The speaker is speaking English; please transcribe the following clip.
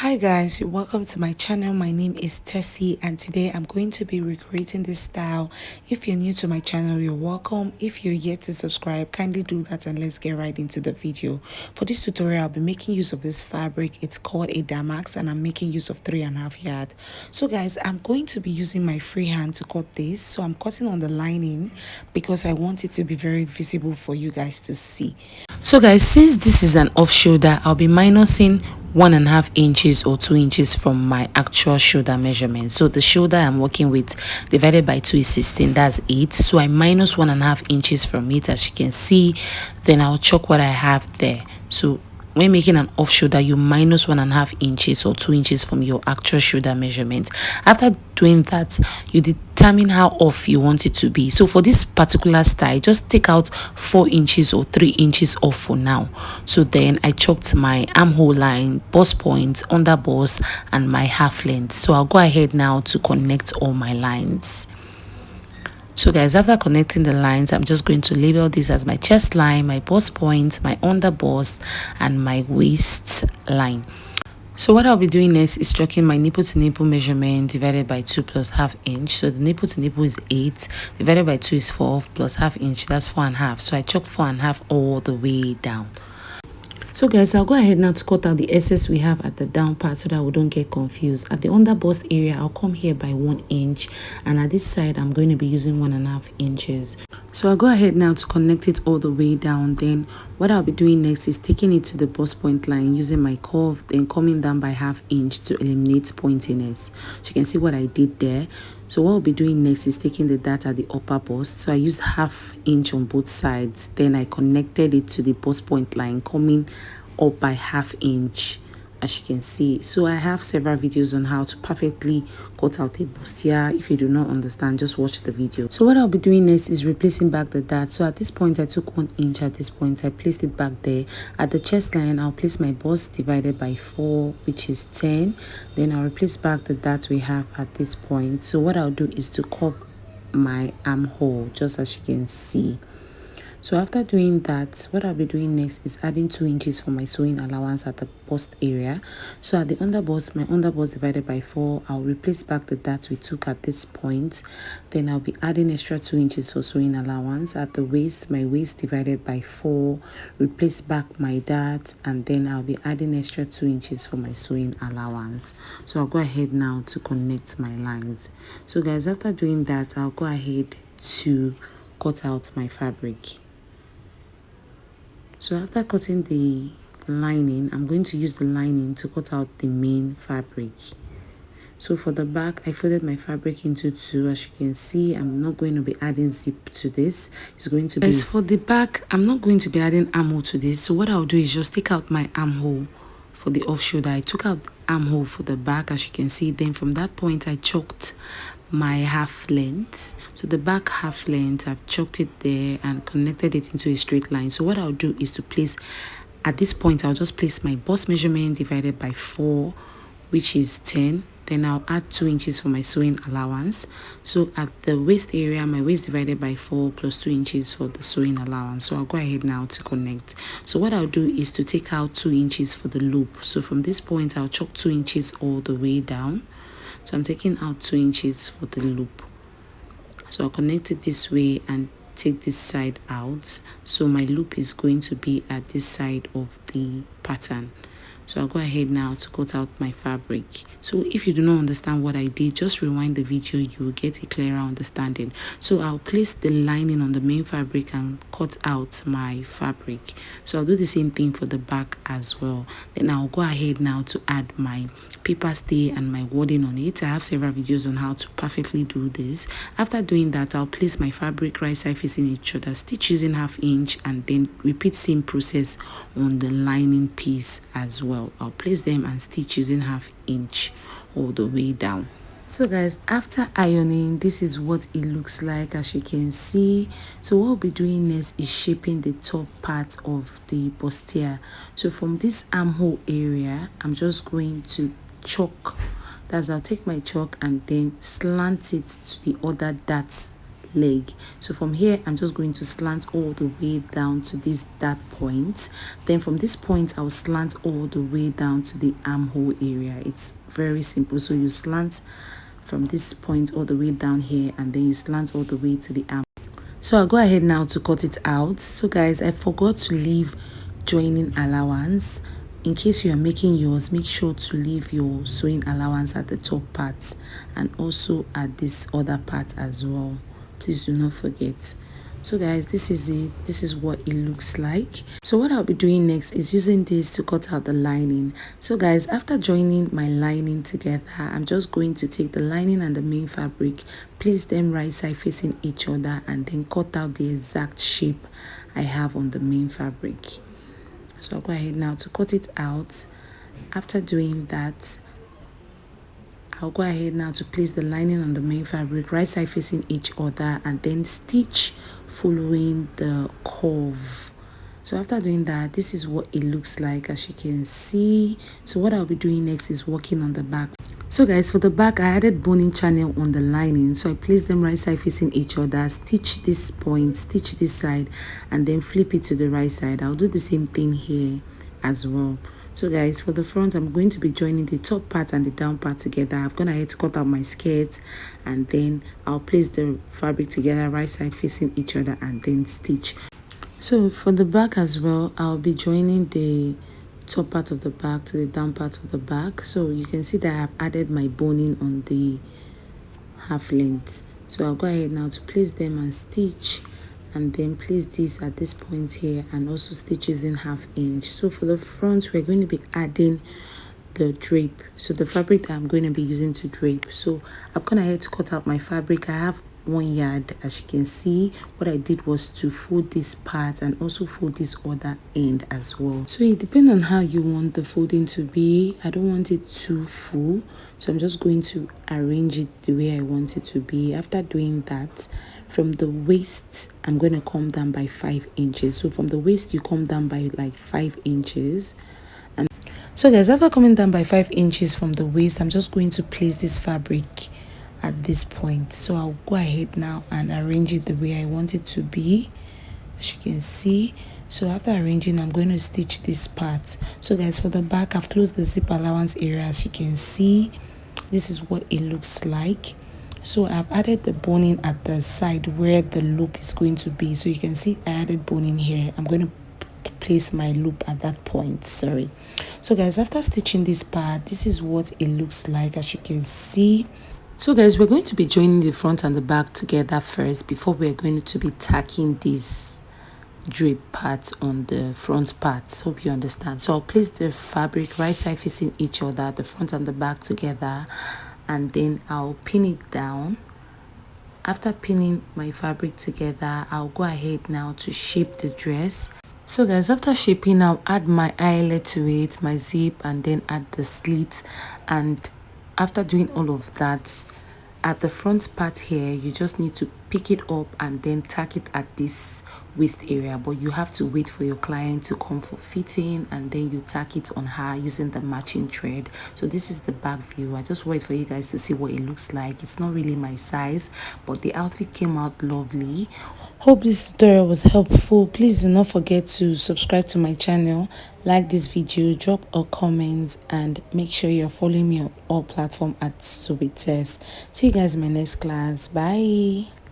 Hi guys, welcome to my channel. My name is Tessie and today I'm going to be recreating this style. If you're new to my channel, you're welcome. If you're yet to subscribe, kindly do that and let's get right into the video. For this tutorial, I'll be making use of this fabric. It's called a damask and I'm making use of 3.5 yard. So guys, I'm going to be using my free hand to cut this. So I'm cutting on the lining because I want it to be very visible for you guys to see. So guys, since this is an off shoulder, I'll be minusing 1.5 inches or 2 inches from my actual shoulder measurement. So the shoulder I'm working with divided by 2 is 16, that's 8. So I minus 1.5 inches from it, as you can see. Then I'll chalk what I have there. So when making an off shoulder, you minus 1.5 inches or 2 inches from your actual shoulder measurement. After doing that, you determine how off you want it to be. So for this particular style, just take out 4 inches or 3 inches off for now. So then I chalked my armhole line, bust point, under bust, and my half length. So I'll go ahead now to connect all my lines. So guys, after connecting the lines, I'm just going to label this as my chest line, my bust point, my under bust, and my waist line. So what I'll be doing next is chalking my nipple to nipple measurement divided by 2 plus half inch. So the nipple to nipple is 8 divided by 2 is 4 plus half inch, that's 4.5. So I chalked 4.5 all the way down. So guys, I'll go ahead now to cut out the excess we have at the down part so that we don't get confused. At the under bust area, I'll come here by 1 inch, and at this side I'm going to be using 1.5 inches. So I'll go ahead now to connect it all the way down. Then what I'll be doing next is taking it to the bust point line using my curve, then coming down by half inch to eliminate pointiness. So you can see what I did there. So what I'll be doing next is taking the dart at the upper bust. So I used half inch on both sides. Then I connected it to the bust point line, coming up by half inch, as you can see. So I have several videos on how to perfectly cut out a bustier. If you do not understand, just watch the video. So what I'll be doing next is replacing back the dart. So at this point I took 1 inch. At this point I placed it back there. At the chest line, I'll place my bust divided by 4, which is 10. Then I'll replace back the dart we have at this point. So what I'll do is to curve my armhole, just as you can see. So after doing that, what I'll be doing next is adding 2 inches for my sewing allowance at the bust area. So at the under bust, my under bust divided by 4, I'll replace back the dart we took at this point. Then I'll be adding extra 2 inches for sewing allowance. At the waist, my waist divided by 4, replace back my dart, and then I'll be adding extra 2 inches for my sewing allowance. So I'll go ahead now to connect my lines. So guys, after doing that, I'll go ahead to cut out my fabric. So after cutting the lining, I'm going to use the lining to cut out the main fabric. So for the back, I folded my fabric into 2. As you can see, I'm not going to be adding zip to this. It's going to be... As for the back, I'm not going to be adding armhole to this. So what I'll do is just take out my armhole for the off shoulder. I took out the armhole for the back, as you can see. Then from that point, I chalked my half length. So the back half length, I've chalked it there and connected it into a straight line. So what I'll do is to place, at this point I'll just place my bust measurement divided by 4, which is 10. Then I'll add 2 inches for my sewing allowance. So at the waist area, my waist divided by 4 plus 2 inches for the sewing allowance. So I'll go ahead now to connect. So what I'll do is to take out 2 inches for the loop. So from this point I'll chalk 2 inches all the way down. So I'm taking out 2 inches for the loop. So I'll connect it this way and take this side out. So my loop is going to be at this side of the pattern. So I'll go ahead now to cut out my fabric. So if you do not understand what I did, just rewind the video, you will get a clearer understanding. So I'll place the lining on the main fabric and cut out my fabric. So I'll do the same thing for the back as well. Then I'll go ahead now to add my paper stay and my wording on it. I have several videos on how to perfectly do this. After doing that, I'll place my fabric right side facing each other, stitch using half inch, and then repeat same process on the lining piece as well. I'll place them and stitch using half inch all the way down. So guys, after ironing, this is what it looks like, as you can see. So what we'll be doing next is shaping the top part of the bustier. So from this armhole area, I'm just going to chalk. That's, I'll take my chalk and then slant it to the other dart leg. So from here I'm just going to slant all the way down to that point. Then from this point I'll slant all the way down to the armhole area. It's very simple. So you slant from this point all the way down here, and then you slant all the way to the arm. So I'll go ahead now to cut it out. So guys, I forgot to leave joining allowance. In case you are making yours, make sure to leave your sewing allowance at the top part and also at this other part as well. Please do not forget. So guys, this is it. This is what it looks like. So what I'll be doing next is using this to cut out the lining. So guys, after joining my lining together, I'm just going to take the lining and the main fabric, place them right side facing each other, and then cut out the exact shape I have on the main fabric. So I'll go ahead now to cut it out. After doing that, I'll go ahead now to place the lining on the main fabric right side facing each other, and then stitch following the curve. So after doing that, this is what it looks like, as you can see. So what I'll be doing next is working on the back. So guys, for the back I added boning channel on the lining, so I placed them right side facing each other, stitch this point, stitch this side, and then flip it to the right side. I'll do the same thing here as well. So guys, for the front I'm going to be joining the top part and the down part together. I've gone ahead to cut out my skirt, and then I'll place the fabric together right side facing each other and then stitch. So for the back as well, I'll be joining the top part of the back to the down part of the back. So you can see that I've added my boning on the half length. So I'll go ahead now to place them and stitch, and then place this at this point here, and also stitches in 1/2 inch. So for the front we're going to be adding the drape, so the fabric that I'm going to be using to drape. So I've gone ahead to cut out my fabric. I have 1 yard. As you can see, what I did was to fold this part and also fold this other end as well. So it depends on how you want the folding to be. I don't want it too full, so I'm just going to arrange it the way I want it to be. After doing that, from the waist I'm going to come down by 5 inches. So from the waist you come down by like 5 inches. And so guys, after coming down by 5 inches from the waist, I'm just going to place this fabric at this point. So I'll go ahead now and arrange it the way I want it to be, as you can see. So after arranging, I'm going to stitch this part. So guys, for the back I've closed the zip allowance area. As you can see, this is what it looks like. So I've added the boning at the side where the loop is going to be. So you can see I added boning here. I'm going to place my loop at that point. Sorry. So guys, after stitching this part, this is what it looks like, as you can see. So guys, we're going to be joining the front and the back together first before we're going to be tacking this drape part on the front parts. Hope you understand. So I'll place the fabric right side facing each other, the front and the back together, and then I'll pin it down. After pinning my fabric together, I'll go ahead now to shape the dress. So guys, after shaping, I'll add my eyelet to it, my zip, and then add the slit. And after doing all of that, at the front part here, you just need to pick it up and then tack it at this waist area, but you have to wait for your client to come for fitting, and then you tack it on her using the matching thread. So this is the back view. I just wait for you guys to see what it looks like. It's not really my size, but the outfit came out lovely. Hope this tutorial was helpful. Please do not forget to subscribe to my channel, like this video, drop a comment, and make sure you're following me on all platforms at Subites. See you guys in my next class. Bye.